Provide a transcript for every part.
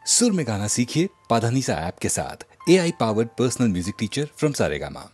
सुर में गाना सीखिए पाधानीसा ऐप के साथ। AI powered personal music teacher from Saregama.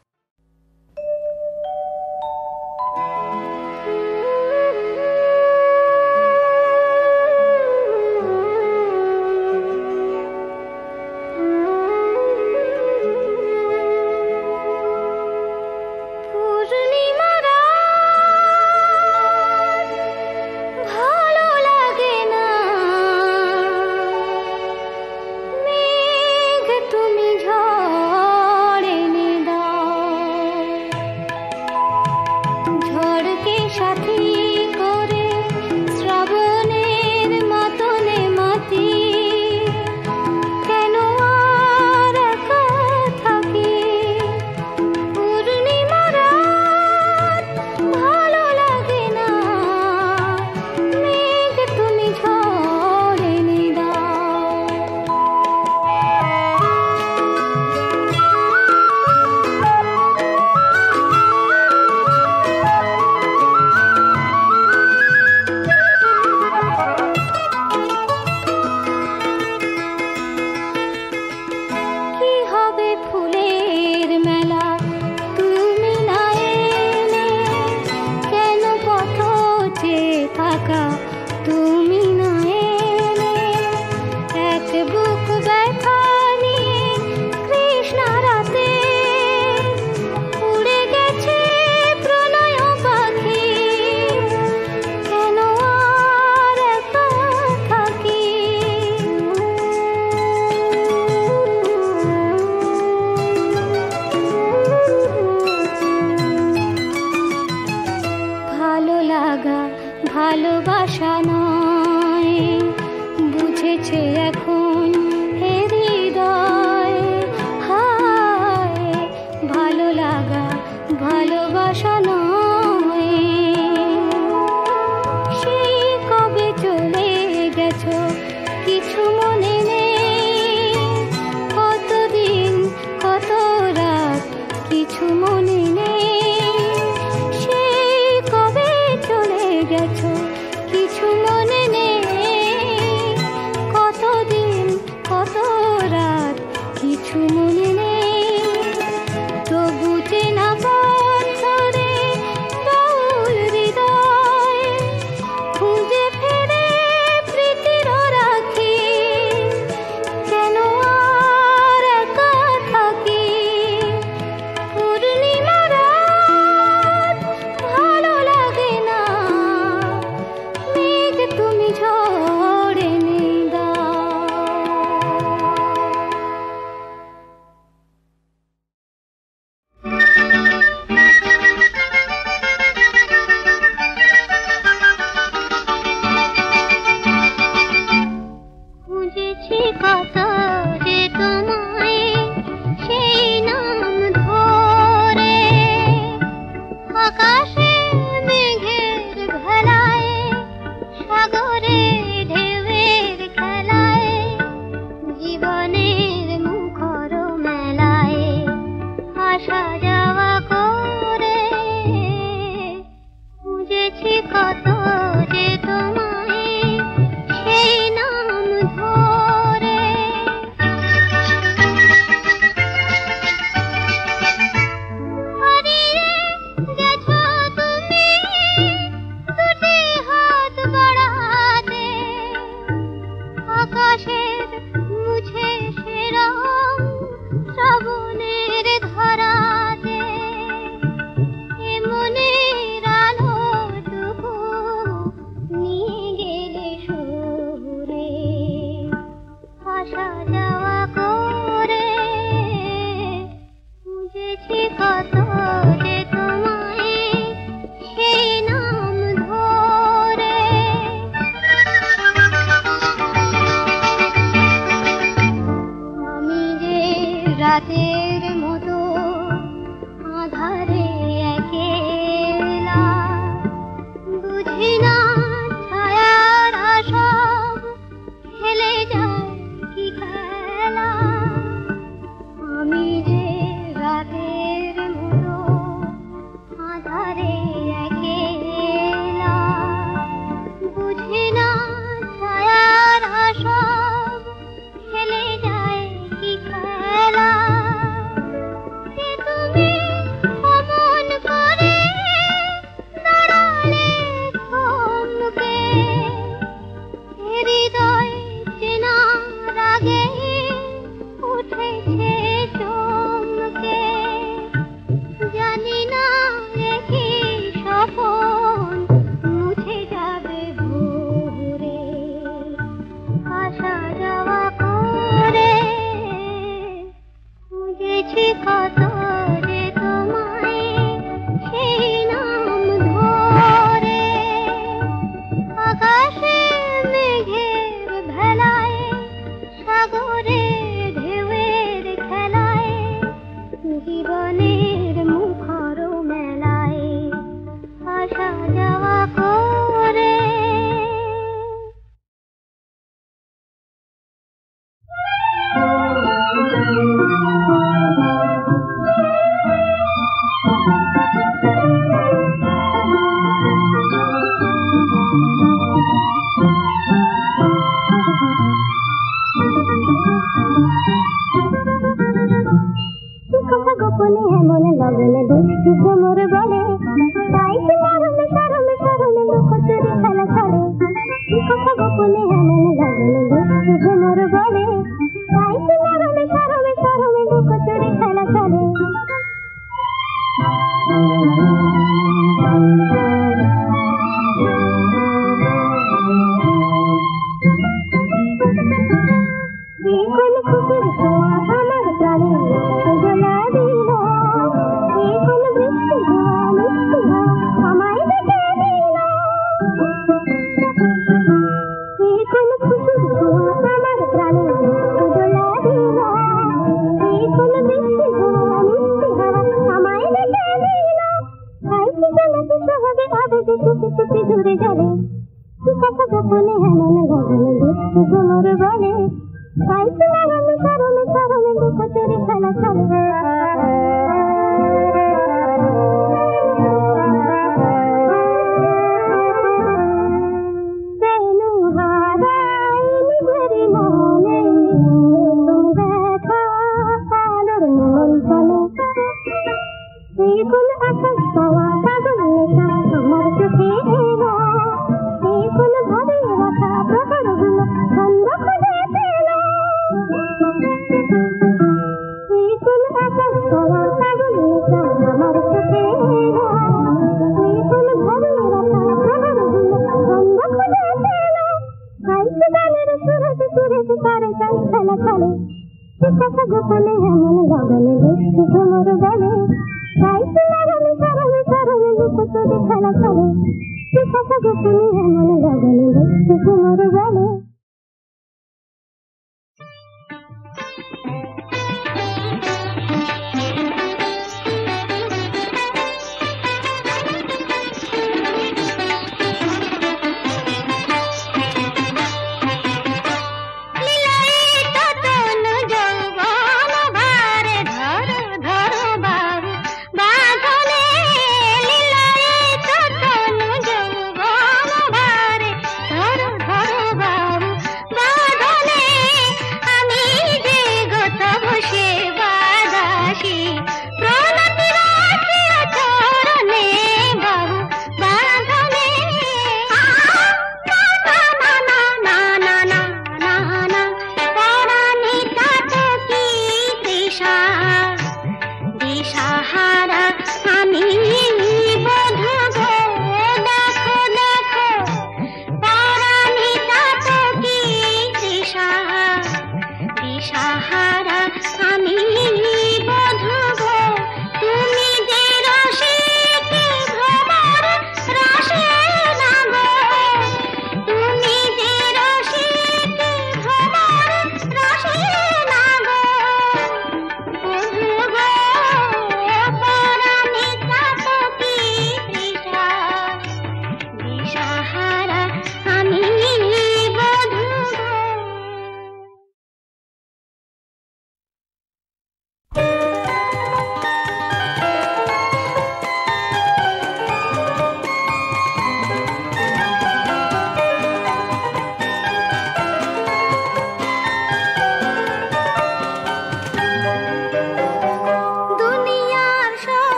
ভালোবাসা নয় বুঝেছে এখন হে হৃদয়, হায় ভালো লাগা ভালোবাসা নয়। সেই কবে চলে গেছো কিছু মনে নেই, কতদিন কত রাত কিছু মনে নেই। সেই কবে চলে গেছো কিছু মনে নেই, কতদিন কত রাত কিছু মনে নেই। তবু চেনা পথ ধরে বাউল হৃদয় খুঁজে ফেরে প্রীতির রাখি, কেন আর একা থাকি। পূর্ণিমা রাত ভালো লাগে না, মেঘ তুমি ঝড় এনে দাও। খুঁজেছি কত যে তোমায় সেই নাম ধরে, আকাশে মেঘের ভেলায় সাগরে ঢেউয়ের খেলায়, জীবনের মুখর মেলায় আসা যাওয়া করে। খুঁজেছি কত যে তোমায় সেই নাম ধরে। হারিয়ে গেছো তুমি দুটি হাত বাড়াতে, আকাশের মুছে সে রং শ্রাবণের ধারাতে। এ মনের আলোটুকু নিয়ে গেলে সুরে আসা যাওয়া করে। খুঁজেছি কত যে তোমায় সেই নাম ধরে। আমি যে রাতের মতো আধারে একেলা, বুঝি না ছায়ার সব খেলে যায় কি খেলা। আমি যে রাতের মতো আধারে একেলা, বুঝি না ছায়ার সব ভ্রমর বলে তাই সে মরমে সরমে সরমে লুকোচুরি খেলা ছাড়ে কথা গোপনে এমন লাগলে দুষ্টু ভ্রমর বলে তাই সে মরমে সরমে সরমে লুকোচুরি খেলা ছাড়ে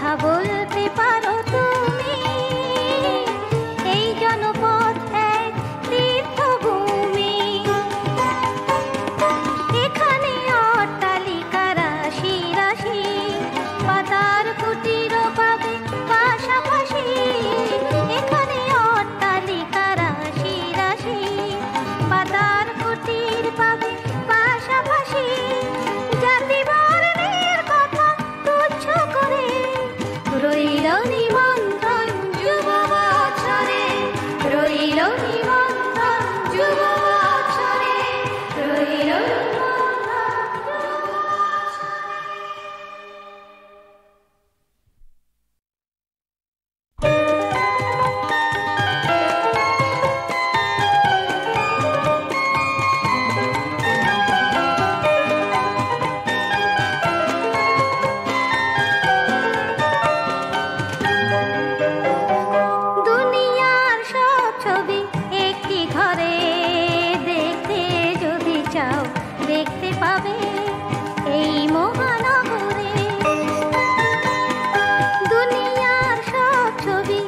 কথা বলতে দেখতে পাবে এই মহানগরে। দুনিয়ার সব ছবি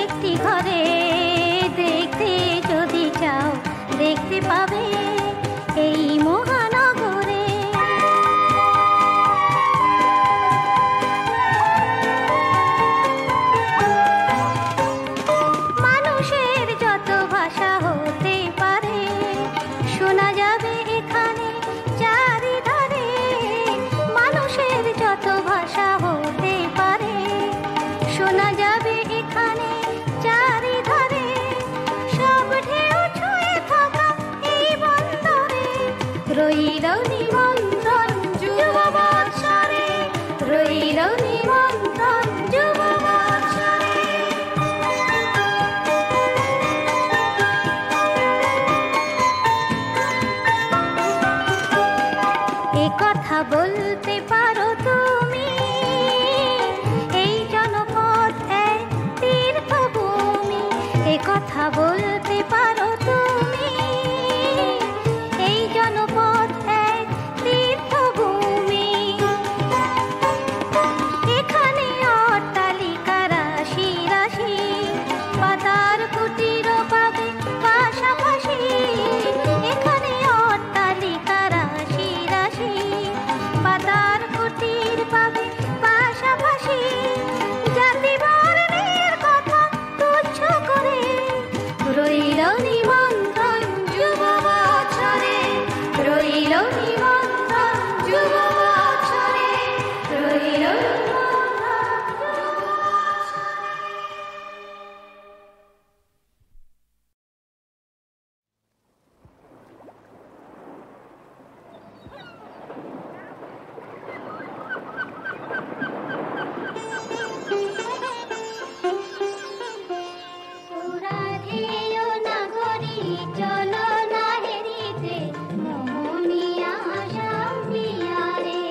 একটি ঘরে, দেখতে যদি চাও দেখতে পাবে এই মহানগরে। মানুষের যত ভাষা হতে পারে শোনা যাবে এখানে চারিধারে। মানুষের যত ভাষা হতে পারে শোনা যাবে এখানে চারিধারে। সব ঢেউ ছুঁয়ে থাকা এই বন্দরে রইল নিমন্ত্রণ যুব বৎসরে, রইল নিমন্ত্রণ যুব বৎসরে। এ কথা বলতে পারো তুমি এই জনপদ এক তীর্থভূমি। এ কথা বলতে পারো তুমি এই জনপদ এক তীর্থভূমি। এখানে অট্টালিকা রাশি রাশি, পাতার কুটির পাবে পাশাপাশি। এখানে অট্টালিকা রাশি রাশি, পাতার কুটির পাবে পাশাপাশি। জাতি বর্ণের কথা তুচ্ছ করে রইল নিমন্ত্রণ যুব বৎসরে, রইল নিমন্ত্রণ যুব বৎসরে, রইল নিমন্ত্রণ যুব বৎসরে। পুরাধেয় নাগরী চলো না হেরিতে মোহনিয়া শাম্পিয়ারে।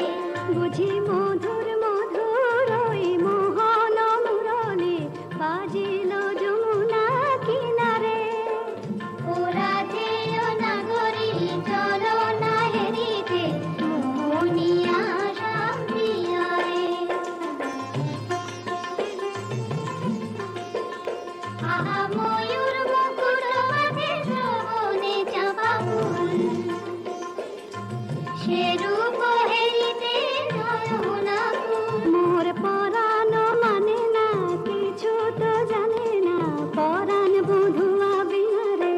বুঝি মধুর মধুর ওই মোহন মুরলি বাজিল যমুনা কিনারে। পুরাধেয় নাগরী চলো না হেরিতে মোহনিয়া শাম্পিয়ারে। আহা ময়ূর মুকুট মাথে শ্রবণে চাপা ফুল, সে রূপ হেরিতে নয়না ফুল। মোর পরাণ মানে না কিছু তো জানে না, পরাণ বধুয়া বিহারে।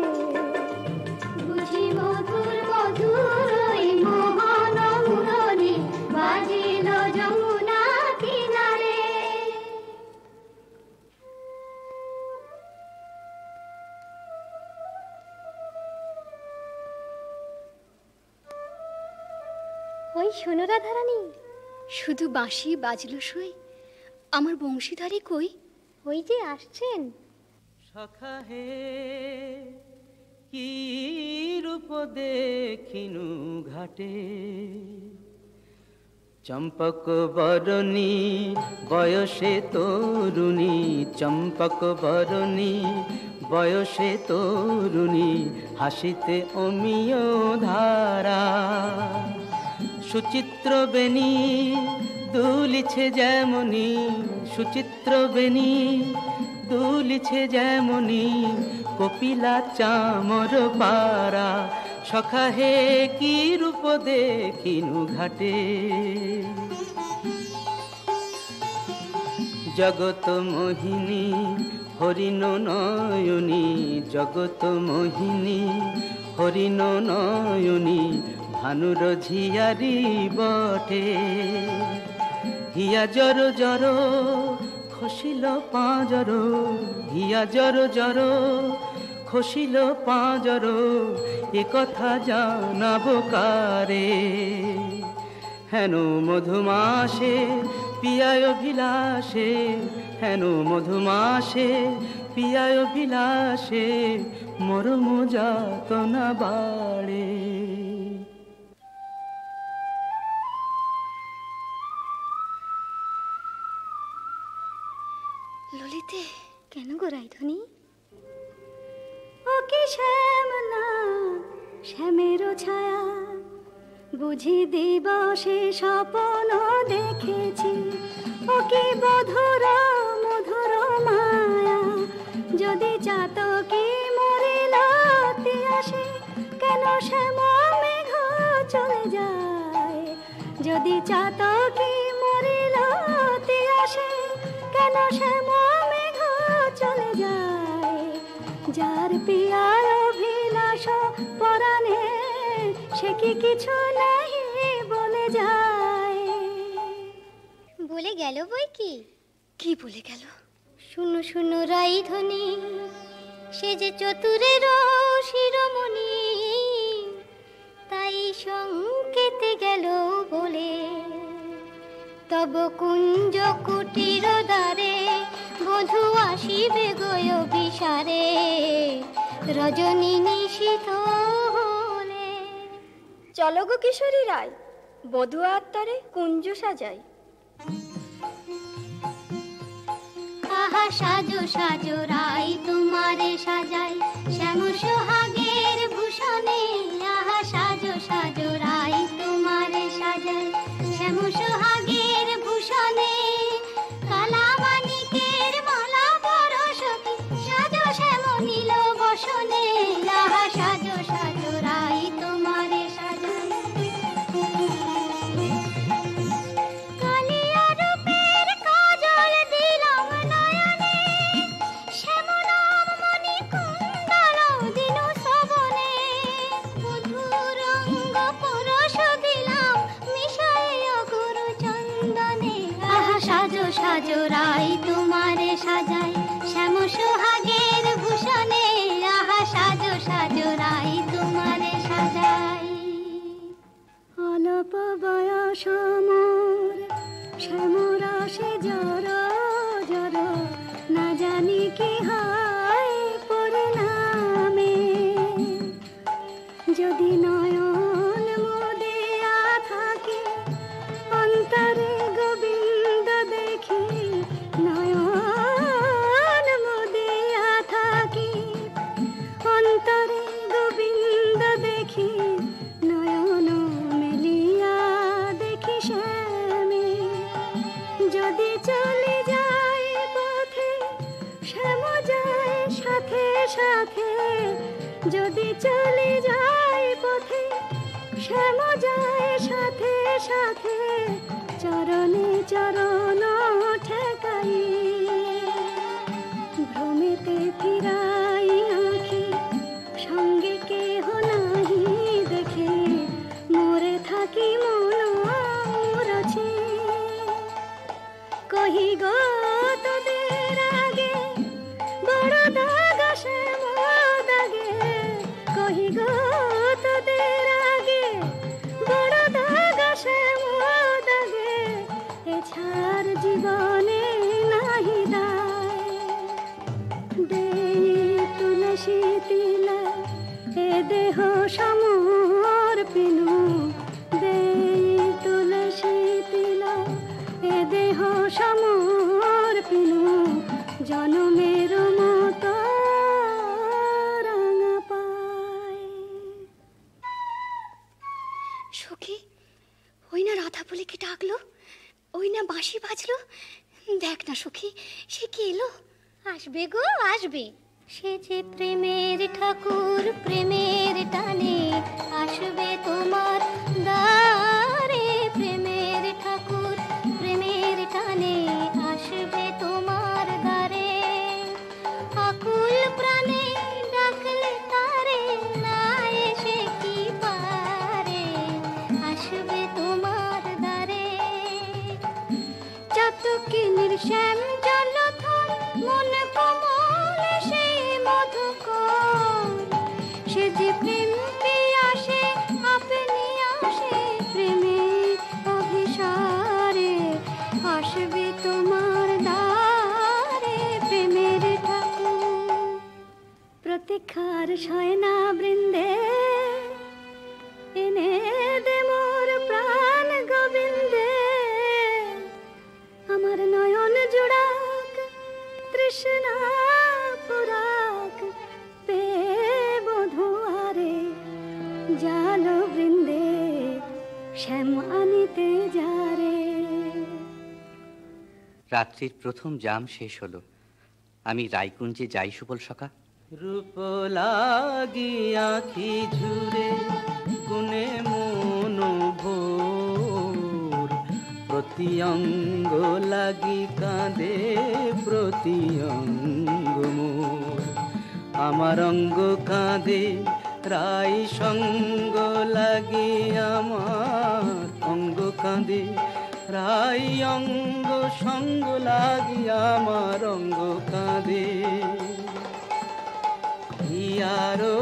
বুঝি মধুর মধুর ওই মোহন মুরলি বাজিল যমুনা কিনারে। ওই শোনো রাধারানী, শুধু বাঁশি বাজলো সই, আমার বংশীধারী কই? ওই যে আসছেন। সখা হে কি রূপ দেখিনু ঘাটে, চম্পক বরণী বয়সে তরুণী, চম্পক বরণী বয়সে তরুণী, হাসিতে অমিয় ধারা। সুচিত্র বেণী দুলিছে যেমনি, সুচিত্র বেণী দুলিছে যেমনি, কপিলা চামর পারা। সখা হে কি রূপ দেখিনু ঘাটে, জগত মোহিনী হরিণ নয়নী, জগত মোহিনী হরিণ নয়নী, ভানুর ঝিয়ারি বটে। হিয়া জর জর খসিল পাঁজর, হিয়া জর জর খসিল পাঁজর, এ কথা জানাবো কারে। হেন মধুমাসে পিয়ায় বিলাসে, হেন মধুমাসে পিয়ায় বিলাসে, মরম যাতনা বাড়ে। ললিতে, কেন গো রাইধনী? ও কি শ্যাম না শ্যামেরও ছায়া, বুঝি দিবসে স্বপ্ন দেখেছি, ও কি মধুর মধুর মায়া। যদি চাতকি মরিল আসে, কেন শ্যাম মেঘ চলে যায়। যদি চাতকি মরিল আসে, কেন শ্যাম মেঘ চলে যায়। যার পিয়ার অভিলাষ পরাণে, সে কি কিছু নাই বলে যায়। বলে গেল বই কি? কি বলে গেল? শুনো শুনো রাই ধ্বনি, সে যে চতুরের শিরোমণি, তাই সংকেতে গেল বলে। তব কুঞ্জ কুটির দ্বারে, বধূ আসিবে গয় বিসারে, রজনী নিশীথ হলে। চলো গো কিশোরী রায়, বধূ আত্মারে কুঞ্জ সাজাই। আহা সাজো সাজো রাই তোমারে সাজাই, শ্যাম সোহাগের ভূষণে। আহা সাজো সাজো রাই তোমারে সাজাই, শ্যাম সোহাগের ভূষণে। কালা মানিকের মালা পরশতি, সাজো শ্যাম নীল বসনে। আহা সাজো সাজো রাই তোমারে সাজাই। কালিয়া রূপের কাজল দিলাম নয়নে, শ্যাম নাম মণি কুণ্ডল দিনু শ্রবণে। মধুর রঙ্গ পরশ দিলাম মিশাইয়া গুরু চন্দনে। আহা সাজো সাজো রাই তোমারে সাজাই, শ্যাম সোহাগের ভূষণে। আহা সাজো সাজো রাই তোমারে সাজাই। অল্প বয়স মোর শ্যামরাশে জর জর, না জানি কি হয় পরিণামে। যদি নয়ন মুদিয়া থাকি, অন্তরে গোবিন্দ দেখি। নয়ন মুদিয়া থাকি, অন্তরে গোবিন্দ দেখি। নয়ন মেলিয়া দেখি শ্যামে। যদি চলে যাই পথে, শ্যাম যায় সাথে সাথে। যদি চলে যাই পথে, শ্যাম যায় সাথে সাথে। চরণে চরণ ঠেকাই, ভ্রমেতে ফিরাই আঁখি। সঙ্গে কেহ নাহি দেখে, মোরে থাকি মন মুরছে। কহি গো তোদের আগে, বড় দাগ শ্যাম দাগে। কহি গো তোদের আগে, বড় দাগ শ্যাম দাগে। এছাড় জীবনে নাহি দায়। দেই তুলসী তিলা, এ দেহ সমর্পিনু। দেই তুলসী তিলা, এ দেহ সমর্পিনু। জনমের মতো রাঙা পায়। সখী, ওই না রাধা বলে কি ডাকলো? ওই না বাঁশি বাজলো? দেখ না সখী, সে কি এলো? আসবে গো আসবে, সে যে প্রেমের ঠাকুর প্রেমের টানে আসবে তোমার দ্বারে। প্রেমের ঠাকুর প্রেমের টানে আসবে তোমার দ্বারে। আকুল প্রাণে ডাকলে তারে, না এসে কি পারে। আসবে তোমার দ্বারে। চাতকিনীর শ্যাম জলথল, মন কমল সেই মধুকর। সে যে প্রেম পিয়াসে আপনি আসে, প্রেমে অভিসারে। আসবে তোমার দ্বারে প্রেমের ঠাকুর। প্রতীক্ষার শয়না বৃন্দে, এনে দে মোর প্রাণ গোবিন্দে। আমার নয়ন জোড়াক তৃষ্ণা শ্যাম আনিতে যারে। রাত্রির প্রথম জাম শেষ হলো, আমি রায়কুঞ্জে যাই সুবল সখা। রূপ লাগি আখি ঝুরে গুনে মন ভোর, প্রতি অঙ্গ লাগি কাঁদে প্রতি অঙ্গ মোর। আমার অঙ্গ কাঁদে রাই সঙ্গ লাগি, আমার অঙ্গ কাঁদে রাই অঙ্গ সঙ্গ লাগি, আমার অঙ্গ কাঁদে। হিয়ারো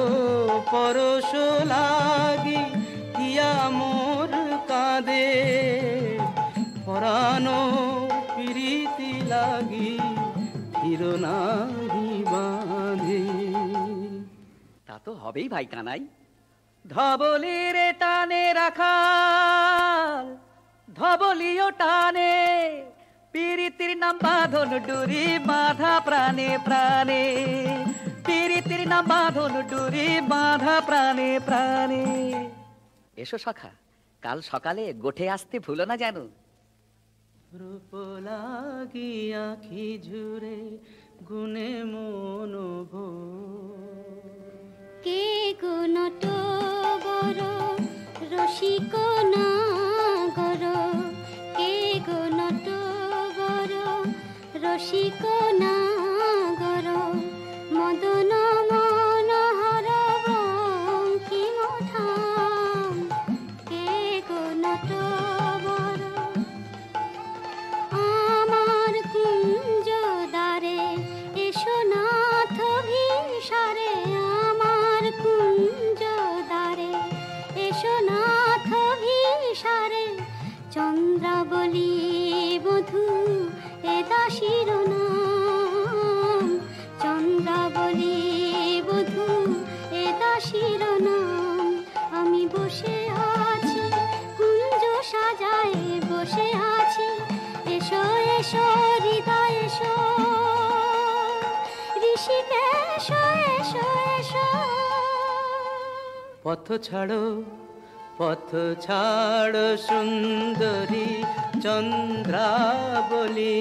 পরশ লাগি হিয়া মোর কাঁদে, পরানো প্রীতি লাগি ধীর নাহি বাঁধে। তা তো হবেই ভাই কানাই। ধবলির টানে রাখাল, ধবলিও টানে, পীড়িতির নাম বাঁধন ডুরি বাঁধা প্রাণে প্রাণে, পীড়িতির নাম বাঁধন ডুরি বাঁধা প্রাণে প্রাণে। এসো সখা, কাল সকালে গোঠে আসতে ভুলো না যেন। রূপ লাগি আখি ঝুরে গুনে মন ভোর। কে গো নটবর রসিক নাগর, কে গো নটবর রসিক নাগর, মদন মনোহর বঙ্কিম ঠাম। কে গো নটবর আমার কুঞ্জ দ্বারে এসো নাথ ভিসারে, আমার কুঞ্জ দ্বারে এসো নাথ ভিসারে। চন্দ্রাবলী বধূ এ দাসীর নাম, চন্দ্রাবলী বধূ এ দাসীর নাম। আমি বসে আছি কুঞ্জ সাজায় বসে আছি, এসো এসো হৃদয় এসো, ঋষিকেশ এসো এসো। পথ ছাড়ো পথ ছাড়ো সুন্দরী চন্দ্রাবলী,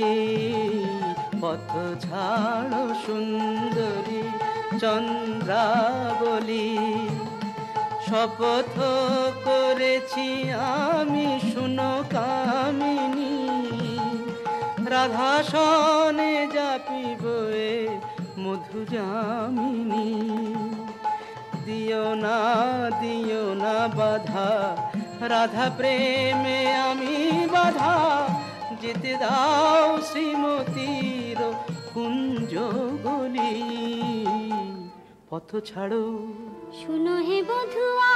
পথ ছাড়ো সুন্দরী চন্দ্রাবলী। শপথ করেছি আমি শুনো কামিনী, রাধা সনে যাপিব এ মধু যামিনী। দিও না বাধা রাধা প্রেমে আমি বাধা, যেতে দাও শ্রীমতীর কুঞ্জ গলি। পথ ছাড়ো শুনো হে বধুয়া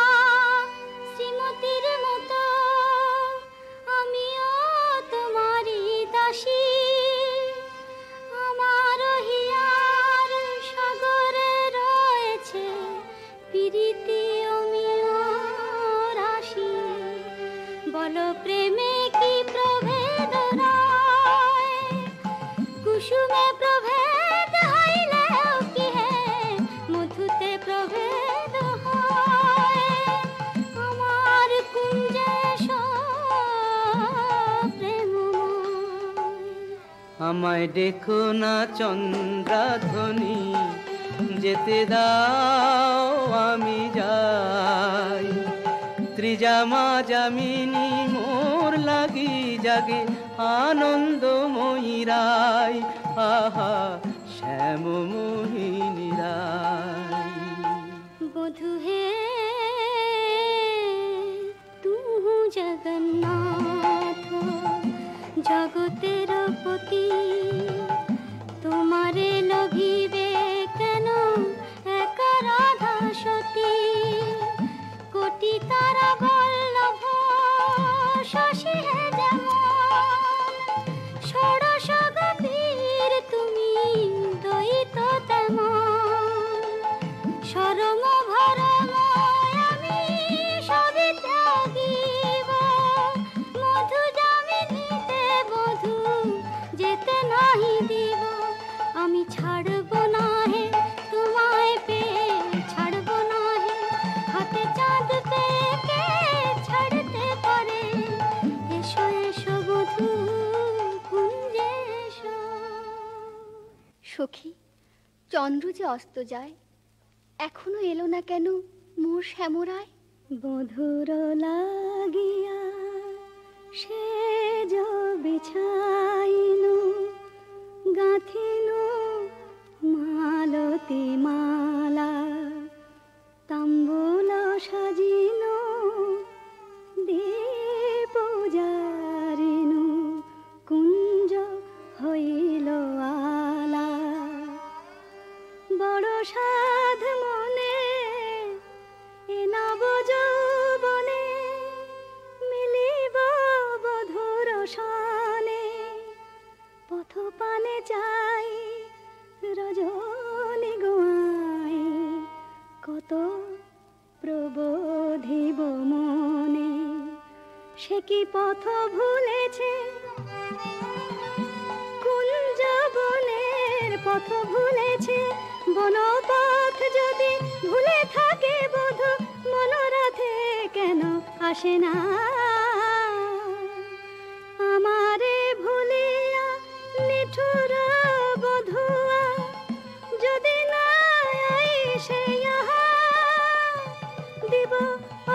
শ্রীমতীর মতো, আমিও তোমারই দাসী। আমার হিয়ার সাগরে রয়েছে প্রীতি অমিয় রাশি, বলো প্রেমে কি প্রভেদ রয়, কুসুমে প্রভেদ হইলেও কি হে মধুতে প্রভেদ হয়। আমার কুঞ্জে প্রেমময়। আমায় ডেকো না চন্দ্রাধ্বনি, যেতে দাও আমি যাই। ত্রিজামা যামিনী মোর লাগি জাগে আনন্দময়ী রায়, আহা শ্যাম মোহিনী রায়। বধু হে তুহু জগন্নাথ জগতের পতি, তোমারে লভিবে কেন এক রাধা সতী। কোটি তারা বল্লভ শশী হে যেমন, ষোড়শ গভীর তুমি দ্বৈত তেমন। শরম ভরম আমি সবে ত্যাগিব, মধু যামিনীতে বধূ যেতে নাহি দিব। আমি ছাড়ব না হে তোমায় পেয়ে, ছাড়ব না হে হাতে চাঁদ পেয়ে, কে ছাড়তে পারে। সখী, চন্দ্র যে অস্ত যায়, এখনো এলো না কেন মোর শ্যামরায়? বধুর লাগিয়া সে বিছাইনু গাঁথিনু মালতী মালা, তাম্বুল সাজিনু দীপ জারিনু কুঞ্জ হইল আলা। বড় সাধ মনে এ নব যৌবনে মিলিব বধুর সনে, পথ পানে চাই রজনী গোয়াই, কত প্রবোধিব মনে। সে কি পথ ভুলেছে কুঞ্জ বনের পথ ভুলেছে, বনপথ যদি ভুলে থাকে বধূ মনোরথে কেন আসে না? আমারে ভুলিয়া নিঠুর বধুয়া যদি না আইসে ইহা, দিব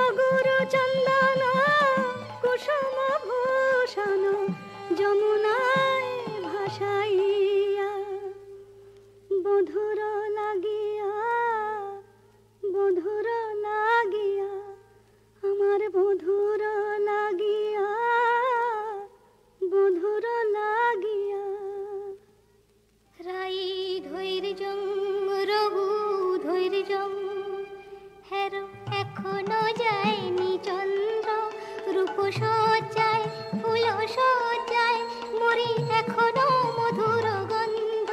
অগুরু চন্দন কুসুম ভূষণ যমুনায় ভাসাইয়া। বধুর লাগিয়া বধুর লাগিয়া আমার বধুর লাগিয়া বধুর লাগিয়া। রাই ধৈর্যং রঘু ধৈর্যং, হের এখনো যায়নি চন্দ্র, রূপ সজ্জায় ফুল সজ্জায় মরি এখনো মধুর গন্ধ।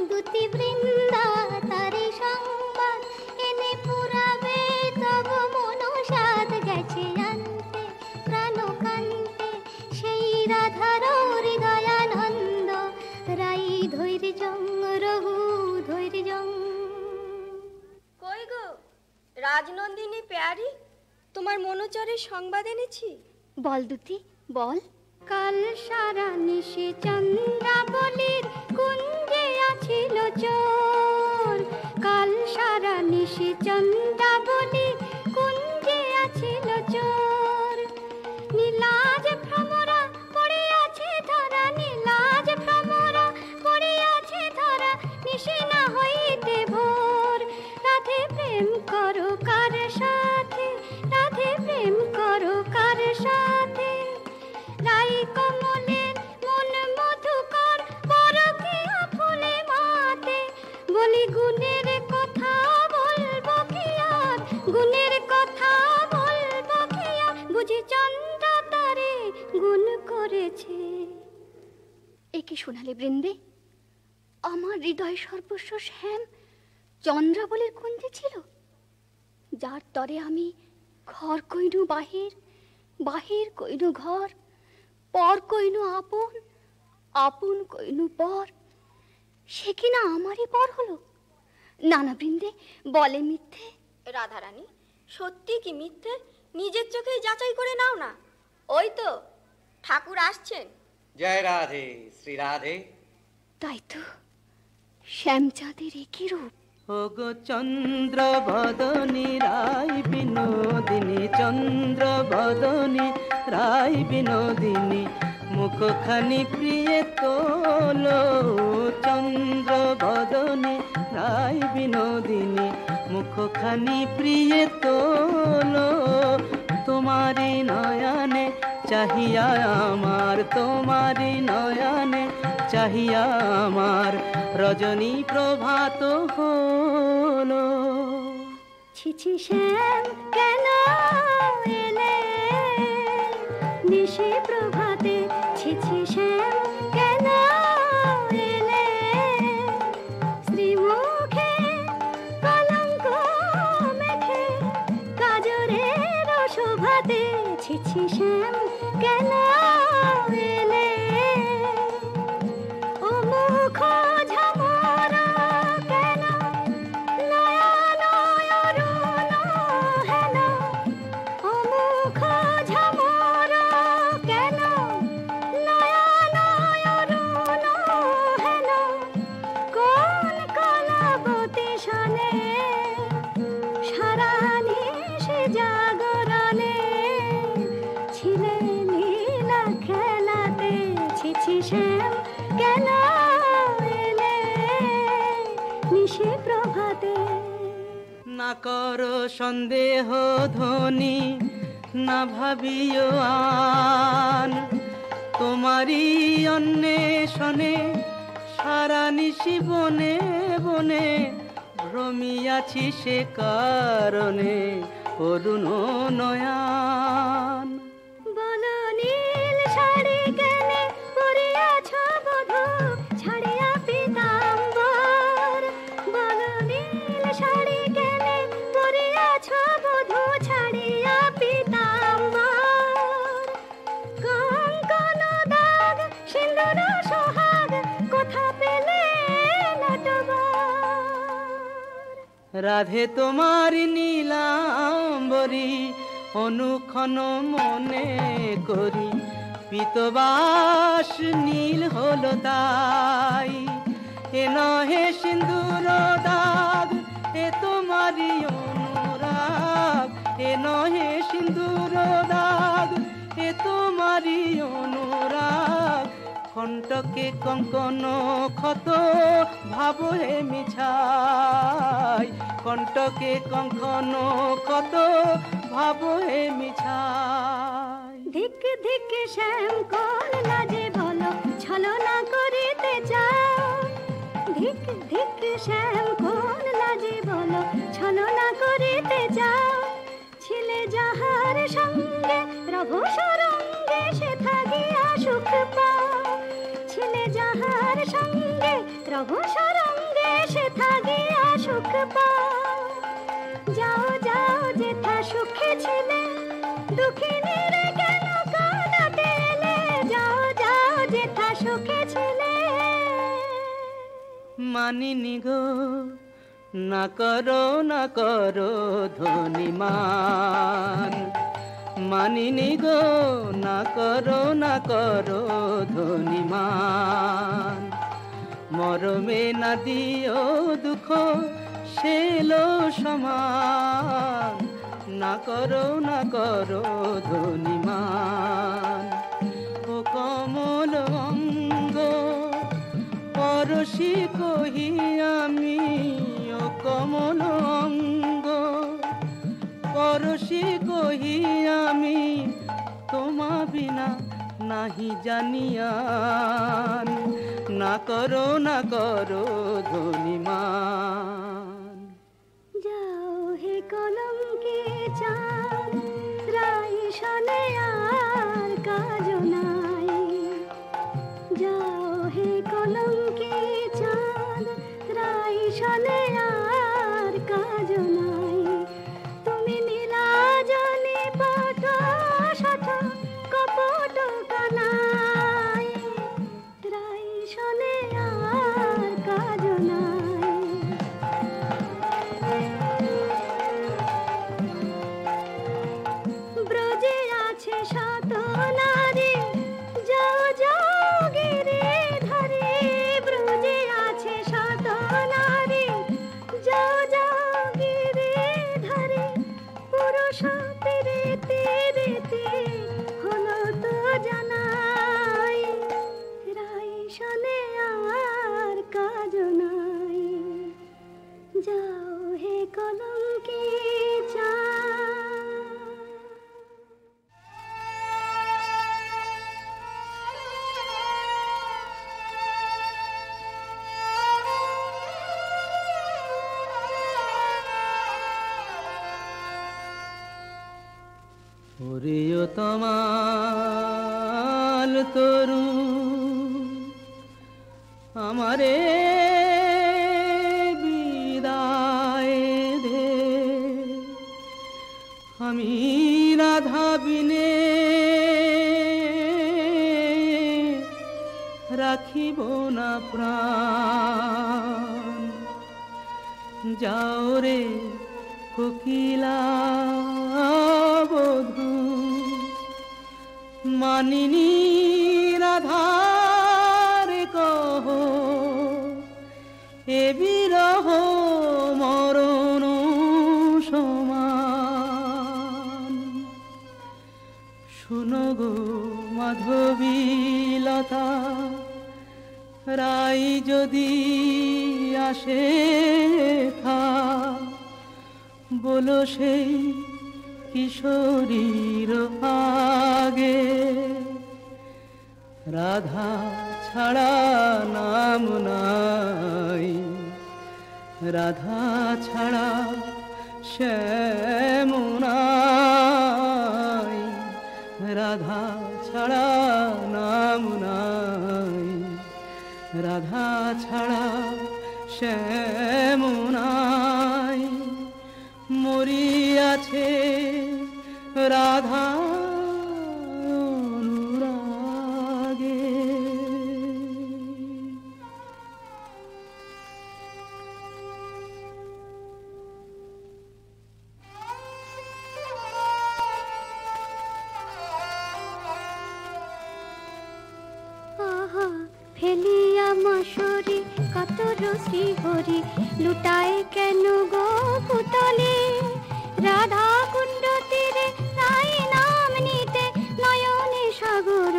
দুতি বৃন্দা তারি সংবাদ এনে পুরাবে তব মনসাদ, গেছে আনতে প্রাণ কান্তে সেই রাধার হৃদয়ানন্দ। রাই ধৈর্যং রঘু ধৈর্যং। কই গো রাজনন্দিনী পেয়ারি, তোমার মনোচরের সংবাদ এনেছি। বল দুতি বল। কাল সারা নিশে চন্দ্রাবলীর কুঞ্জে আছিল চোর, কাল সারা নিশে চন্দ্রাবলীর কুঞ্জে আছিল চোর। নীলাজ ভ্রমরা পড়িয়াছে ধরা, নীলাজ ভ্রমরা পড়িয়াছে ধরা, নিশে না হইতে ভোর। রাধে প্রেম করো কার সাথে, রাধে প্রেম করো কার সাথে। রাই কমলের মন মধুকর পরকিয়া ফুলে মাতে, বলি গুণের কথা বলবো কি আর, গুণের কথা বলবো কি আর, বুঝি চন্দ্র তারে গুণ করেছে। একে শোনালে বৃন্দে, আমার হৃদয় সর্বস্ব শ্যাম চন্দ্রাবলীর কুঞ্জে ছিল, যার তরে আমি ঘর কইনু বাহির, বাহির কইনু ঘর, পর কইনু আপন, আপন কইনু পর। সে কিনা আমারই পর হলো। নানা বৃন্দে বলে মিথ্যে। রাধারানী সত্যি কি মিথ্যে নিজের চোখেই যাচাই করে নাও না। ওই তো ঠাকুর আসছেন। জয় রাধে শ্রী রাধে। তাই তো, শ্যামচাঁদের একই রূপ। ওগো চন্দ্র বদনী রায় বিনোদিনী, চন্দ্র বদনী রায় বিনোদিনী, মুখখানি প্রিয়ে তোলো। চন্দ্র বদনী রায় বিনোদিনী, মুখখানি প্রিয়ে তোলো। তোমারি নয়নে চাহিয়া আমার, তোমারি নয়নে চাহিয়া আমার, রজনী প্রভাত হলো। ছিছি শ্যাম কেন এলে নিশি প্রভাতে, ছিছি শ্যাম কেন এলে শ্রীমুখে কলঙ্ক মেখে কাজরের শোভাতে। ছিছি শ্যাম কেন এলে ও মুখ ঝামরা কেন, নয়ন অরুণ হেন ও মুখ ঝামরা কেন, নয়ন অরুণ হেন। কোন খেলাতে ছিছি শ্যাম কেন এলে নিশি প্রভাতে। না করো সন্দেহ ধ্বনি, না ভাবিও আন, তোমারই অন্বেষণে সারা নিশি বনে বনে ভ্রমিয়াছি সে কারণে অরুণ নয়ান। বলো নীল শাড়ি কেনে পরিয়াছ বধূ ছাড়িয়া পীতাম্বর, বলো নীল শাড়ি কেনে পরিয়াছ বধূ ছাড়িয়া পীতাম্বর। কঙ্কন দাগ সিন্দুর সোহাগ কোথা পেলে নটবর। রাধে তোমার নীলাম্বরী অনুক্ষণ মনে করি, পীতবাস নীল হলো তাই। এ নহে সিন্দুর দাগ, এ তোমারই অনুরাগ, এ নহে সিন্দুর দাগ, এ তোমারই অনুরাগ। কণ্টকে কঙ্কন ক্ষত ভাব হে মিছাই, কণ্টকে কঙ্কন ক্ষত ভাব হে মিছাই। ধিক ধিক শ্যাম কোন লাজে বলো ছলনা করিতে চাও, ধিক ধিক শ্যাম কোন লাজে বলো ছলনা করিতে চাও। ছিলে যাহার সঙ্গে রঘু সরঙ্গে সে থাকিয়া সুখ পাও, ছিলে যাহার সঙ্গে রঘু সরঙ্গে সে থাকিয়া সুখ পাও। যাও যাও যেথা সুখে ছিলে দুঃখিনীর কেন কাঁদাতে এলে, যাও যাও যেথা সুখে ছিলে। মানিনি গো না করো ধ্বনিমান, মানিনি গো না করো ধ্বনিমান। মরমে না দিও দুঃখ সেলো সমান, না করো ধ্বনিমান। ও কমল অঙ্গ পরশি কহি আমি, ও কমল অঙ্গ পরশি কহি আমি, তোমা বিনা নাহি জানিয়ান। না করো ধ্বনিমান। যাও হে কলঙ্কে চাঁদ রাই শনে আর কাজ নাই, যাও হে কলঙ্কে চাঁদ রাই শনে আর কাজ নাই। তুমি নীলাজনি পট শত কপট কানাই, রাই শনে আর কাজ নাই। ব্রজে আছে শত নারী যাও যাও গিরে ধরে, ব্রজে আছে শত নারী যাও যাও গিরে ধরে। পুরুষ পেরেতে রেতে হলো তো জানাই, রাই শনে আর কাজ নাই। যাও হে কলঙ্কে চাঁদ। ওরিও তমাল তরু আমারে বিদায় দে, আমি রাধা বিনে রাখিব না প্রাণ। যাও রে কোকিলা বধূ, মানিনী রাধার কহ এ বিরহ মরণ সমান। শুনো গো মাধবীলতা রাই যদি আসে থা বলো সেই কিশোরীর আগে রাধা ছাড়া নাম নাই, রাধা ছাড়া শ্যাম নাই, রাধা ছাড়া নাম নাই, রাধা ছাড়া শ্যাম নাই। মরিয়াছে রাধা অনুরাগে। আহা ফেলিয়া মশরি কত রশ্মি হরি লুটায় কেন গো পুতলে রাধা কুণ্ড তীরে তাই নাম নিতে নয়নে সাগর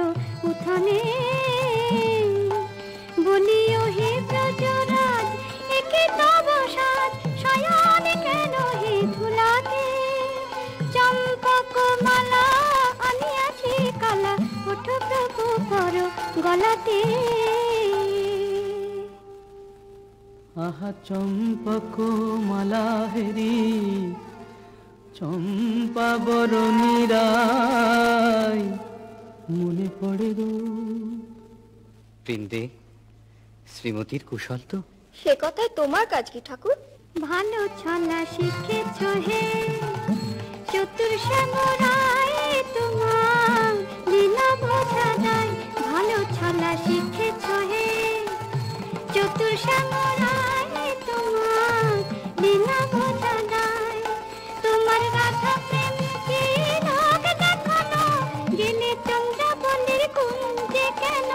উঠনে বলিও হে ব্রজরাজ একে তব সাজ শয়নে কেন হে ধুলাতে চম্পক মালা আনিয়াছি কালা ওঠ প্রভু পর গলাতে। আহা চম্পক মালা হেরি চম্পা বরণী রায় মনে পড়ে গো। বৃন্দে শ্রীমতীর কুশল তো? সে কথায় তোমার কাজ কি ঠাকুর? ভালো ছলা শিখেছ হে চতুর শ্যামরায় তোমার লীলা বোঝা যায়। ভালো ছলা শিখেছ হে চতুর শ্যামরায় তোমার লীলা বোঝা যায়। তোমার রাধা প্রেম কি লোক দেখানো গেলে চন্দ্রাবলীর কুঞ্জে কেন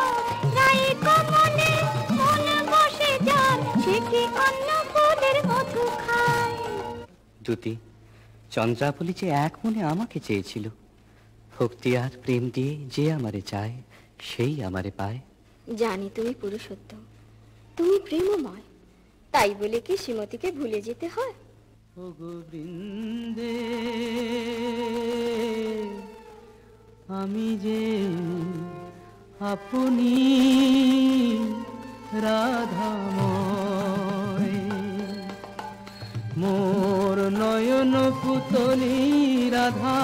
রাই কমলে মন বসে যান সে কি অন্য ফুলের মধু খায়। দুতি চন্দ্রাবলী যে এক মনে আমাকে চেয়েছিল, ভক্তি আর প্রেম দিয়ে যে আমারে চায় সেই আমারে পায়। জানি তুমি পুরুষোত্তম, তুমি প্রেমময়, তাই বলে কি শ্রীমতীকে ভুলে যেতে হয়? ও গোবিন্দে আমি যে আপনি রাধাময়, মোর নয়ন পুতলি রাধা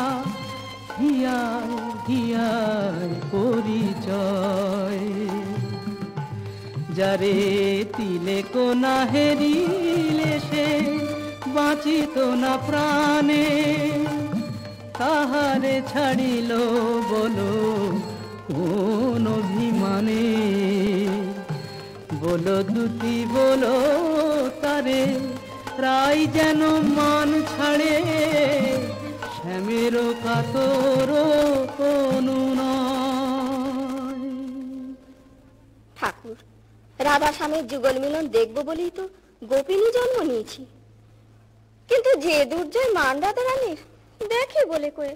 হিয়ার হিয়ার পরিচয়। যারে তিলে কোনা হেরিলে সে বাঁচিত না প্রাণে, তাহারে ছাড়িল বলো কোন অভিমানে। বলো দুতি বলো তারে রাই যেন মান ছাড়ে, শ্যামের কাতর অনুনয়। ঠাকুর রাধা স্বামীর যুগল মিলন দেখবো বলেই তো গোপিনী জন্ম নিয়েছি, কিন্তু যে দুর্জয় মান রাধা রানীর দেখে বলে করে।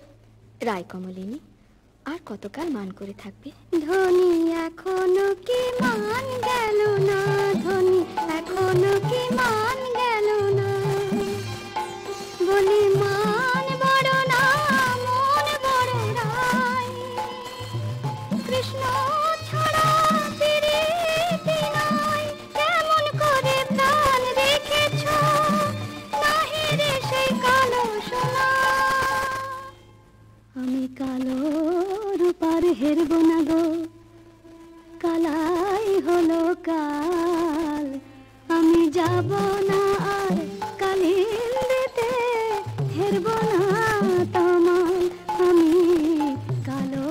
রায় কমলিনী আর কতকাল মান করে থাকবে? ধনী এখনো কি মান গেল না, ধনী এখনো কি মান গেল না, বলি মান বড় না মন বড় রায়। কৃষ্ণ ছাড়া প্রীতি নাই, কেমন করে প্রাণ রেখেছ নাহি রে সেই কালো সোনা। আমি কালো রূপার হেরব না গো, কালাই হলো কাল। আমি যাব না আর কালিন্দিতে, হেরব না তোমার। আমি কালো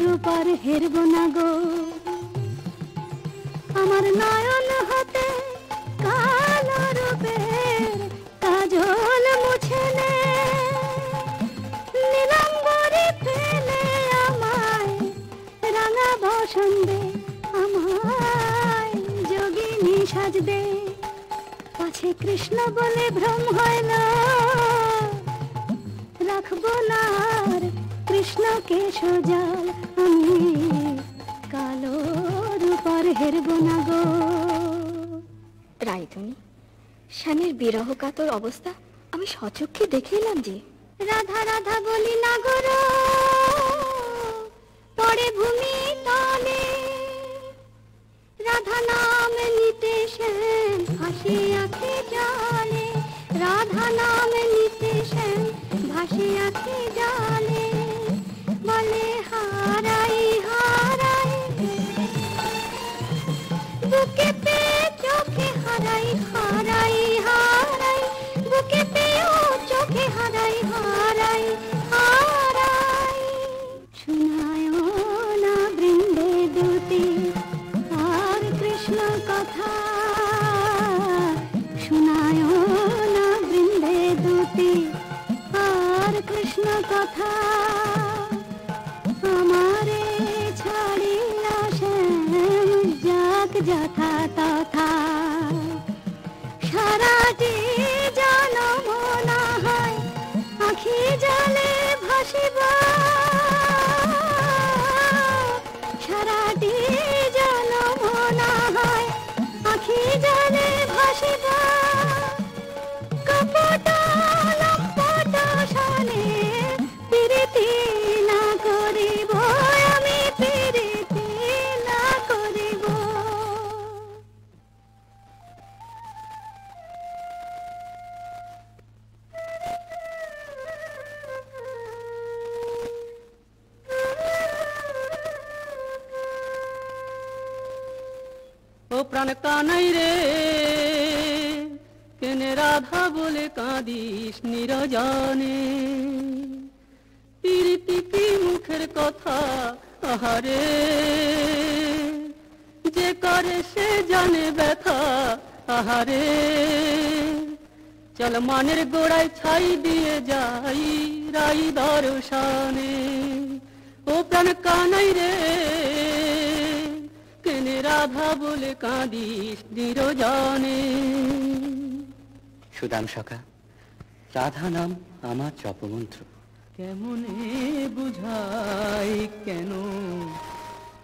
রূপার হেরব না গো, আমার নয়ন হতে কালো রূপের কাজল মুছে নে। নীলাম্বরে ফেলে আমায় রাঙা বসন দে, আমায় যোগিনী সাজ দে। পাছে কৃষ্ণ বলে ভ্রম হয় না, রাখবো না আর কৃষ্ণ কেশজাল আমি কালো রূপার হেরব না গো। রাইধুনি, স্বামীর বিরহ কাতর অবস্থা আমি সচক্ষে দেখে এলাম যে। রাধা রাধা বলি না গো পড়ে ভূমি তলে, রাধা নাম নিতে শ্যাম ভাসে আঁখি জলে, রাধা নাম নিতে শ্যাম ভাসে আঁখি জলে, বলে হারাই হারাই বুকে পে চোখে হারাই হারাই হারাই, বুকে পেও চোখে হারাই হারাই হারাই। শোনায় না বৃন্দে দুটি আর কৃষ্ণ কথা, শোনায় না বৃন্দে দুটি আর কৃষ্ণ কথা, আমারে ছাড়িয়া শ্যাম যাক যথা তথা, সারাটি জনম না হয় আখি জলে ভাসিব, সারাটি জনম না হয় আখি জলে ভাসিব, কপট লম্পট শনে প্রীতি না করিব, আমি প্রীতি না করিব। ও প্রাণ কানাই রে, কেনে রাধা বলে কাঁদিস নিরজনে, প্রীতি কি মুখের কথা আহারে, যে করে সে জানে ব্যথা আহারে, চল মানের গোড়ায় ছাই দিয়ে যাই রাই দর্শনে। ও প্রাণ কানাই রে, কেনে রাধা বলে কাঁদিস নিরজনে। সুদাম সখা, রাধা নাম আমার জপমন্ত্র, কেমনে বুঝাই কেন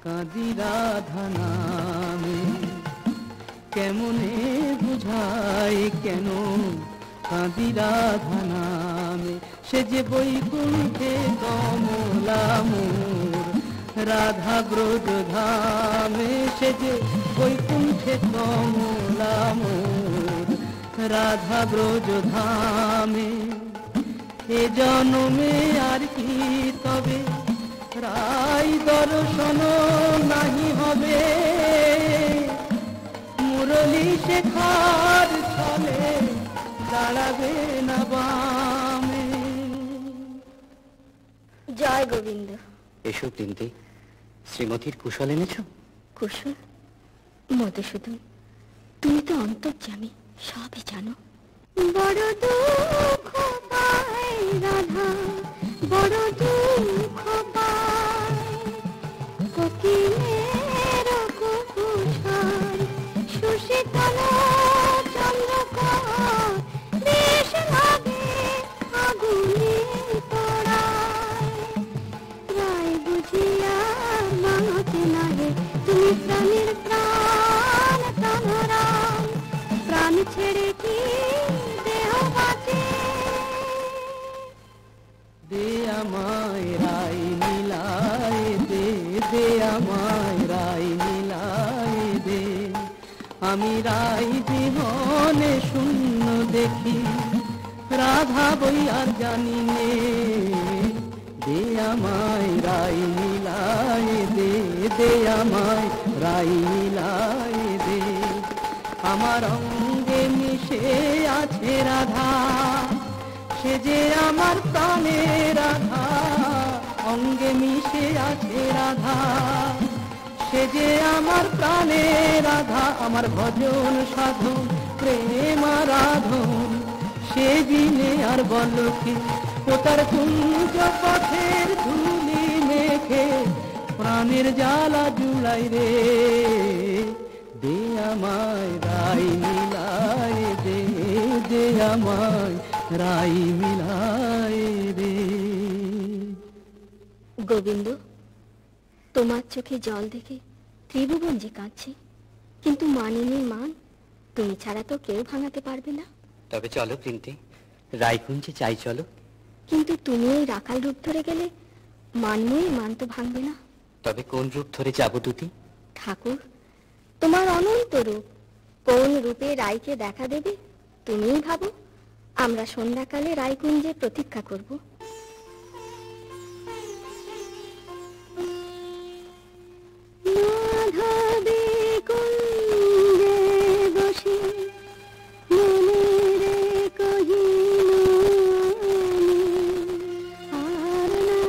কাঁদি রাধা নামে, কেমনে বুঝাই কেন কাঁদি রাধা নামে, সে যে বৈকুণ্ঠে কমলা মোর রাধা ব্রজ ধামে, সে যে বৈকুণ্ঠে কমলা মোর রাধা ব্রজ ধামে। এ জনমে আর কি তবে রাই দর্শন নাহি হবে, মুরলী শেখার ছলে দাঁড়াবে না বামে। জয় গোবিন্দ। এসো বৃন্দে, শ্রীমতীর কুশল এনেছ? কুশল? মধুসূদন, তুমি তো অন্তর্যামী, সবই জানো। বড় দুঃখ পায় রাধা, বড় দুঃখ পায়, কোকিলের কুকুর সুশীতল চন্দ্রকর, বেশ লাগে আগুনে পোড়ায়, রায় বুঝিয়া মাতে নাগে তুমি প্রাণের প্রাণ প্রাণরাম, প্রাণ ছেড়ে কি দেহ বাঁচে। দে আমায় রাই মিলায় দে, দে আমায় রাই মিলায় দে, আমি রাই জীবনে শূন্য দেখি, রাধা বই আর জানি নে। দে আমায় রাই মিলায় দে, দে আমায় রাই মিলায় দে, আমার অঙ্গে মিশে আছে রাধা, সে যে আমার প্রাণে রাধা, অঙ্গে মিশে আছে রাধা, সে যে আমার প্রাণে রাধা, আমার ভজন সাধন প্রেম আরাধন, সে দিনে আর বল কি, ও তার কুঞ্জ পথের ধুলি মেখে প্রাণের জ্বালা জুড়াই রে। দে আমায় রাই মিলায় দে, দে আমায় রাই মিলায় রে। গোবিন্দ, তোমার চোখে জল দেখে ত্রিভুবন যে কাঁদছে, কিন্তু মানিনীর মান তুমি ছাড়া তো কেউ ভাঙাতে পারবে না। তবে চলো প্রিন্টে, রায়কুঞ্জে চাই চলো। কিন্তু তুমি এই রাখাল রূপ ধরে গেলে মানময়ী মান তো ভাঙবে না। তবে কোন রূপ ধরে যাবো দুটি? ঠাকুর, তোমার অনন্ত রূপ কোন রূপে রায়কে দেখা দেবে তুমিই ভাবো। আমরা সন্ধ্যাকালে রায়কুঞ্জে প্রতীক্ষা করব। মাধবে কুঞ্জে বসে মনেরে কহিনু আর না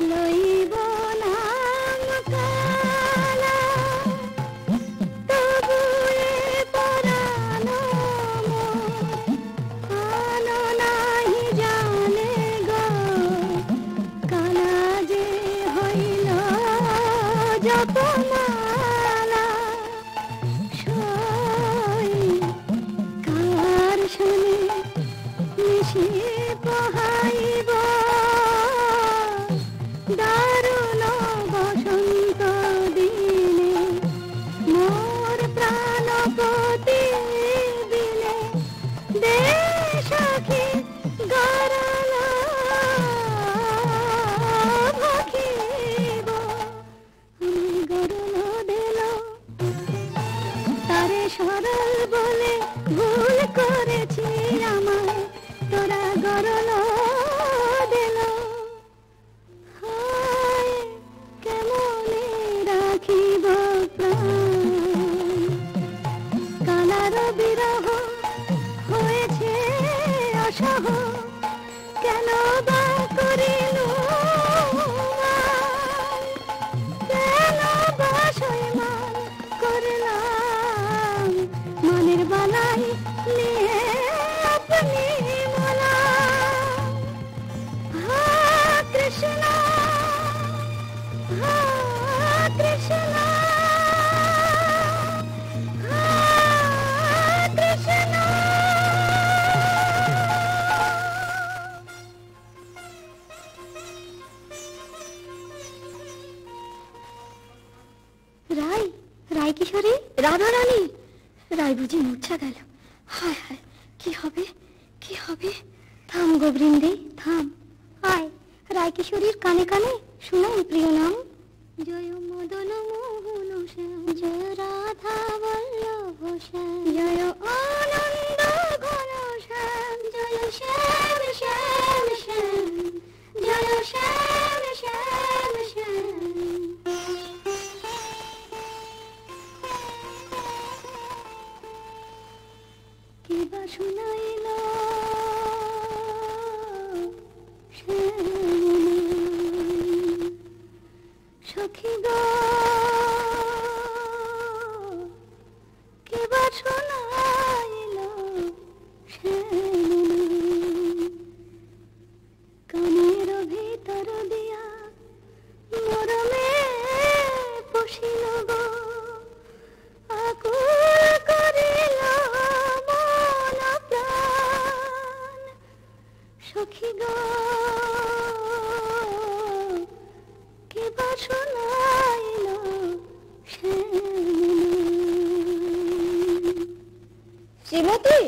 লইব নাম কালা, তবু এ পরাণ মোর নাহি জানে গো, কালা যে হইল জপমালা। সই কার শোনে মিশে পোহাইব দারুণ বসন্ত দিনে, মোর প্রাণপতি দিনে দে সখী গরল ভখিব। আমি গরল দিল তারে সরল বলে ভুল করেছি আমায়, তোরা গরল দিল। হায় কেমনে রাখিব প্রাণ, কালার বিরহ হয়েছে অসহ, কেন বা করিল কেন বা সইমান করলাম, মনের বালাই নিয়ে আপনি মোলা। হা কৃষ্ণ, হা কৃষ্ণ, হা কৃষ্ণ। রায়, রায় কিশোরী, রাধা রানী। রায় বুঝি মূর্ছা গেল। হায় হায়, কি হবে কি হবে? থাম গো বৃন্দে থাম। আয় রায় কিশোরীর কানে কানে শুনাই প্রিয় নাম। জয় মদন মোহন শ্যাম, জয় রাধা বল্লভ শ্যাম, জয় আনন্দ ঘন শ্যাম, জয় শ্যাম শ্যাম শ্যাম, জয় শ্যাম শ্যাম শ্যাম। কিবা শুনাইল সখী গো, কিবা শুনাইল কানের ভিতর দিয়া মরমে পশিল গো, আকুল করিল মন প্রাণ। সখী গো কিবা শুনাইল শ্রীমতী,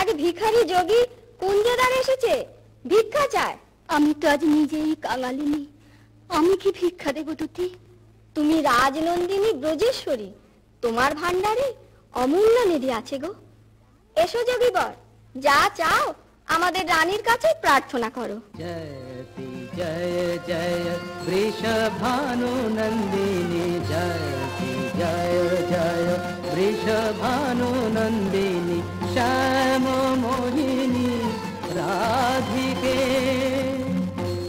এক ভিখারি যোগী কুঞ্জদার এসেছে, ভিক্ষা চায়। আমি তো আজ নিজেই কাঙালিনী, আমি কি ভিক্ষা দেব দুটি? তুমি রাজনন্দিনী ব্রজেশ্বরী, তোমার ভান্ডারে অমূল্য নিধি আছে গো। এসো যোগীবর, যা চাও আমাদের রানীর কাছে প্রার্থনা করো। জয়তি জয় জয় বৃষভানু নন্দিনী, জয়তি জয় জয় বৃষভানু নন্দিনী, শ্যাম মোহিনী রাধিকে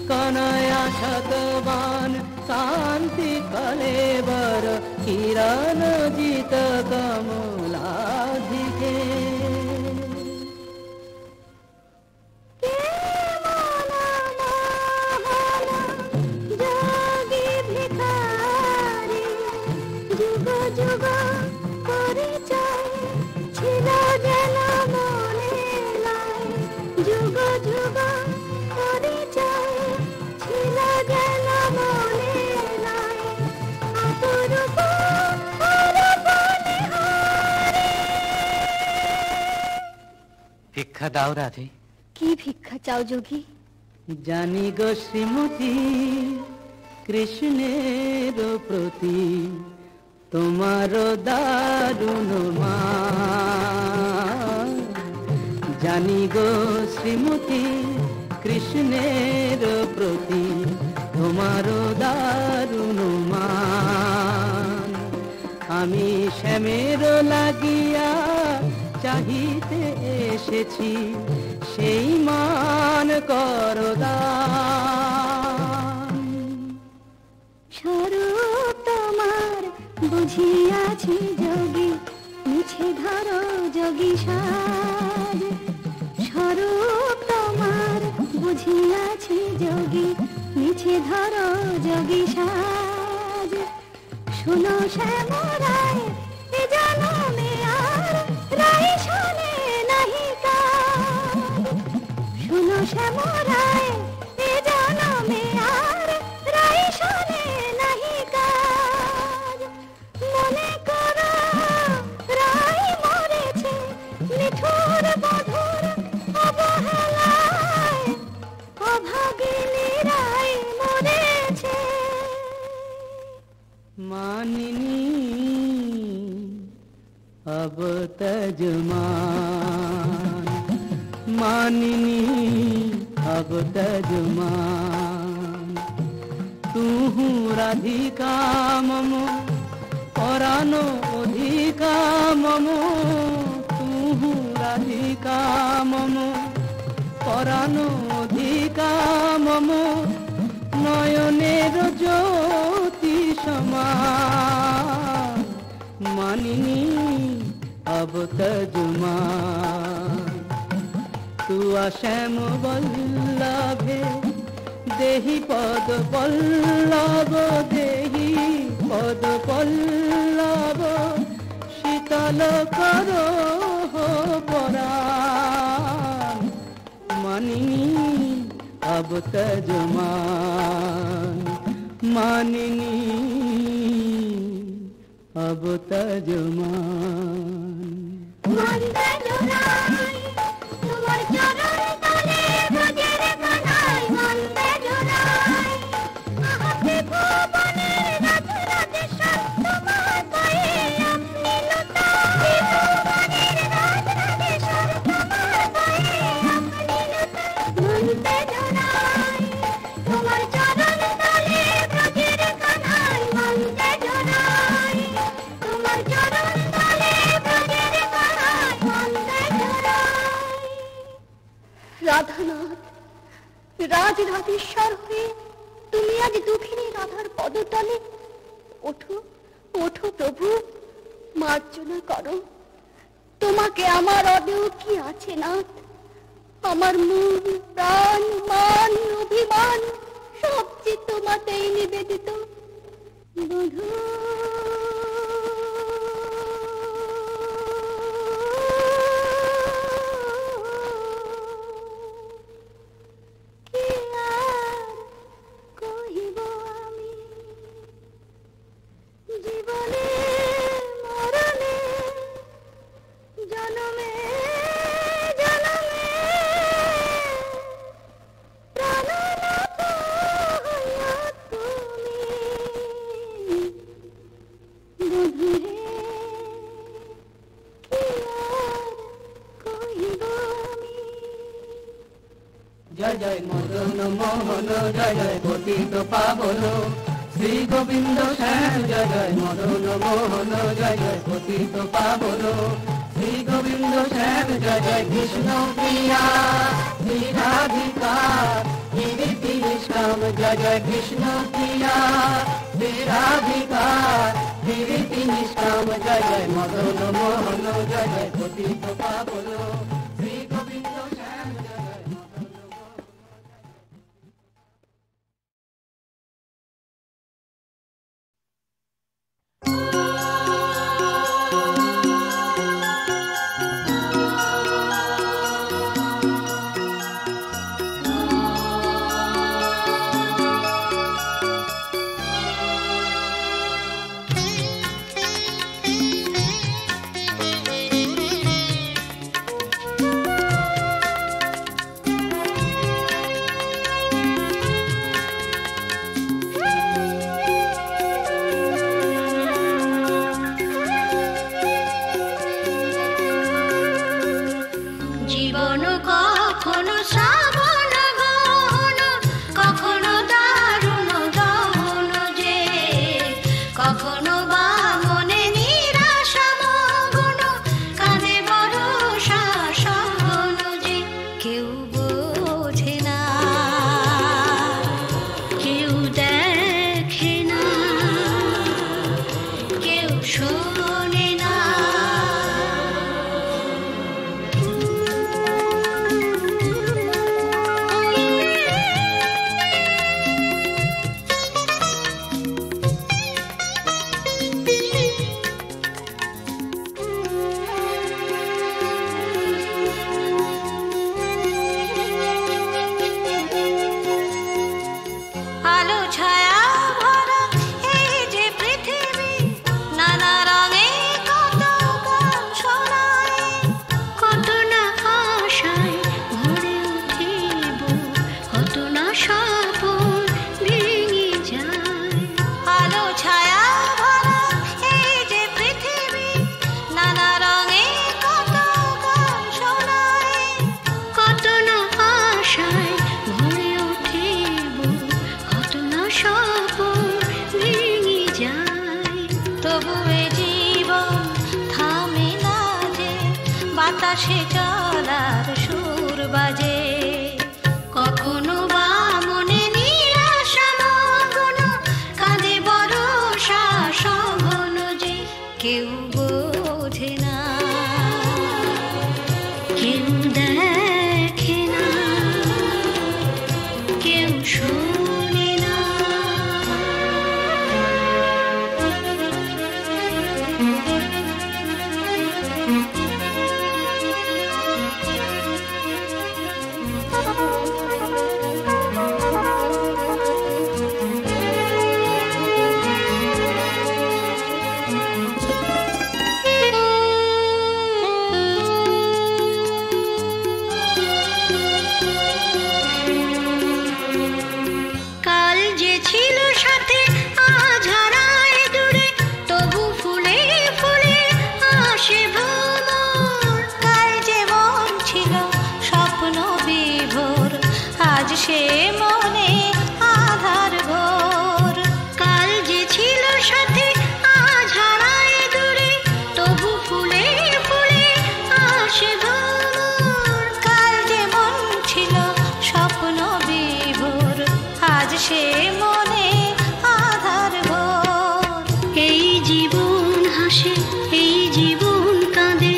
কনয়া শতবান কান্তি কলেবর, কিরণ জিত কমলাধিকে। যুগ যুগ পরিচয় ছিল যেন মনে নাই, যুগ যুগ পরিচয় ছিল যেন দাও রাধে। কি ভিক্ষা চাও যোগী? জানি গো শ্রীমতী কৃষ্ণের প্রতি তোমার দারুণ মান। জানি গো শ্রীমতী কৃষ্ণের প্রতি তোমার দারুণ মান। আমি শ্যামের লাগিয়া চাহিতে এসেছি, সেই মান করদান। স্বরূপ তোমার বুঝিয়াছি যোগী, মিছে ধরো যোগী সাজ। স্বরূপ তোমার বুঝিয়াছি যোগী, মিছে ধরো যোগী সাজ। শোনো শ্যামরায় এ জনমে আর রাই শোনে নাহি কাজ। শোনো শ্যামরায় এ জনমে আর রাই শোনে নাহি কাজ। মনে করো রাই মরেছে নিঠুর বধুর অবহেলায়, অভাগিনী রাই মরেছে। মানিনী अब तजमान, मानिनी अब तजमान। तू राधिका मम परानो अधिका मम, तू राधिका मम परानो अधिका मम। नयनेर ज्योति समान, मानिनी अब तजमान। तू श्याम बल्लभे देहि पद पल्लव, देहि पद पल्लव। शीतल करो परान, मानिनी अब तजमान। मानिनी अब तजमान। মন্দে জোড়াই তোমার চরণ তলে ব্রজের কানাই। মন্দে জোড়াই আহাতে ভুবনের রাধ রাধেশ্বর, তোমার পায়ে আপনি লুটাই। ভুবনের রাধ রাধেশ্বর, তোমার পায়ে আপনি লুটাই। মন্দে জোড়াই তোমার চরণ তলে ব্রজের কানাই। মন্দে জোড়াই তোমার চরণ তলে ব্রজের কানাই। মন্দে জোড়াই। রাধানাথ, রাজ রাধেশ্বর হয়ে তুমি আজ দুঃখিনী রাধার পদতলে। ওঠো ওঠো প্রভু, মার্জনা করো। তোমাকে আমার অদেও কি আছে নাথ? আমার মন প্রাণ মান অভিমান সব যে তোমাতেই নিবেদিত। বধূ কি আর কহিব আমি, জীবনে মরণে জনমে জনমে প্রাণনাথ হইয়া তুমি। বধূরে কি আর কহিব আমি। जय जय मदन मोहन, जय जय पतित पावन श्री गोविंद श्याम। जय जय मदन मोहन, जय जय पतित पावन श्री गोविंद श्याम। जय जय कृष्ण प्रिया श्री राधिका कीर्ति निष्काम। जय जय कृष्ण प्रिया श्री राधिका कीर्ति निष्काम। जय जय मदन मोहन, जय जय पतित पावन श्री गोविंद श्याम। जय जय মন্দে বাতাসে চলার সুর বাজে। কখনো বা মনে নিরাশা মগ্ন, কাঁদে বরষা সঘন যে কেউ বোঝে না, কেউ দেখে না, কেউ শোনে না। সে মনে আধার ঘোর, কাল যে ছিল সাথে আজ হারায় দূরে, তবু ফুলে ফুলে আসে ভ্রমর। কাল যে মন ছিল স্বপ্ন বিভোর, আজ সে মনে আধার ঘোর। এই জীবন হাসে, এই জীবন কাঁদে,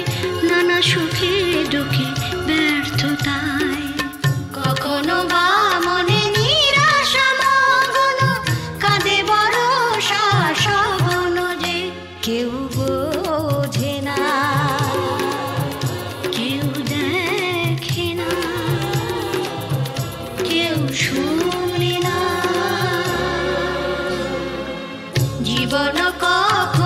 নানা সুখে দুঃখে ব্যর্থতায়। কখনো বা মনে নিরাশা মগ্ন, কাঁদে বরষা সঘন যে কেউ বোঝে না, কেউ দেখে না, কেউ শোনে না। জীবন কখন